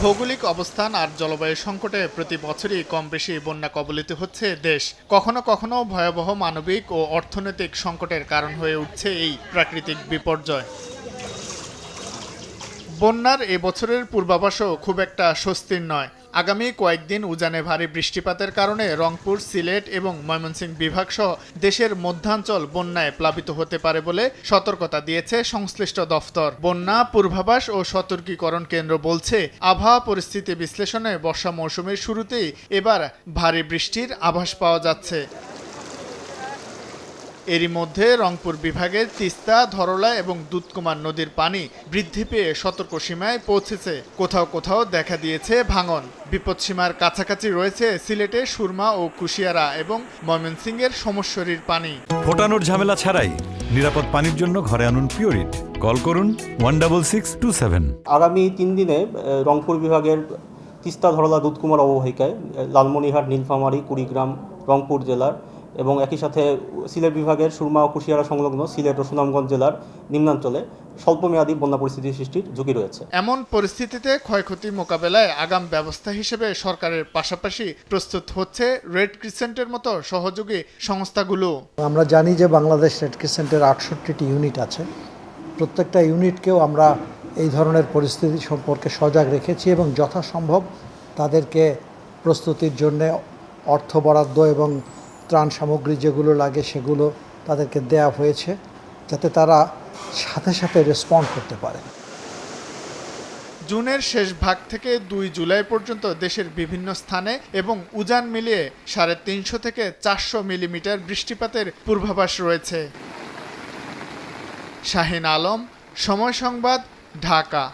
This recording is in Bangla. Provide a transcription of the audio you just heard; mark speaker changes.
Speaker 1: ভৌগোলিক অবস্থান আর জলবায়ু সংকটে প্রতি বছরই কম বেশি বন্যা কবলিত হচ্ছে দেশ। কখনো কখনো ভয়াবহ মানবিক ও অর্থনৈতিক সংকটের কারণ হয়ে উঠছে এই প্রাকৃতিক বিপর্যয়। বন্যার এ বছরের পূর্বাভাসও খুব একটা স্বস্তির নয়। আগামী কয়েকদিন উজানে ভারী বৃষ্টিপাতের কারণে রংপুর, সিলেট এবং ময়মনসিংহ বিভাগ সহ দেশের মধ্যাঞ্চল বন্যায় প্লাবিত হতে পারে বলে সতর্কতা দিয়েছে সংশ্লিষ্ট দফতর। বন্যা পূর্বাভাস ও সতর্কীকরণ কেন্দ্র বলছে, আবহাওয়া পরিস্থিতি বিশ্লেষণে বর্ষা মৌসুমের শুরুতেই এবার ভারী বৃষ্টির আভাস পাওয়া যাচ্ছে। এরই মধ্যে রংপুর বিভাগের তিস্তা, ধরলা এবং দুধকুমার নদীর পানি বৃদ্ধি পেয়ে সতর্ক সীমায় পৌঁছেছে। কোথাও কোথাও দেখা দিয়েছে ভাঙন। বিপদসীমার কাছাকাছি রয়েছে সিলেটে সুরমা ও কুশিয়ারা এবং ময়মনসিংহের সমস্যরির পানি।
Speaker 2: ফোটানোর ঝামেলা ছাড়াই নিরাপদ পানির জন্য ঘরে আনুন পিওরিট। কল করুন 16627।
Speaker 3: আগামী 3 দিনে রংপুর বিভাগের তিস্তা, ধরলা, দুধকুমার অববাহিকায় লালমনিরহাট, নীলফামারী, কুড়িগ্রাম, রংপুর জেলার এবং একই সাথে সিলেট বিভাগের সুরমা ও কুশিয়ারা সংলগ্ন সিলেট ও সুনামগঞ্জ জেলার নিম্নাঞ্চলে স্বল্পমেয়াদী বন্যা পরিস্থিতি সৃষ্টির ঝুঁকি রয়েছে।
Speaker 1: এমন পরিস্থিতিতে ক্ষয়ক্ষতি মোকাবেলায় আগাম ব্যবস্থা হিসেবে সরকারের পাশাপাশি প্রস্তুত হচ্ছে রেড ক্রিসেন্টের মতো সহযোগী সংস্থাগুলো।
Speaker 4: আমরা জানি যে বাংলাদেশ রেড ক্রিসেন্টের 68টি ইউনিট আছে। প্রত্যেকটা ইউনিটকেও আমরা এই ধরনের পরিস্থিতি সম্পর্কে সজাগ রেখেছি এবং যথাসম্ভব তাদেরকে প্রস্তুতির জন্য অর্থ বরাদ্দ এবং ত্রাণ সামগ্রী যেগুলো লাগে সেগুলো তাদেরকে দেয়া হয়েছে, যাতে তারা সাথে সাথে রেসপন্ড করতে পারে।
Speaker 1: জুনের শেষ ভাগ থেকে 2 জুলাই পর্যন্ত দেশের বিভিন্ন স্থানে এবং উজান মিলিয়ে 350 থেকে 400 মিলিমিটার বৃষ্টিপাতের পূর্বাভাস রয়েছে। শাহিন আলম, সময় সংবাদ, ঢাকা।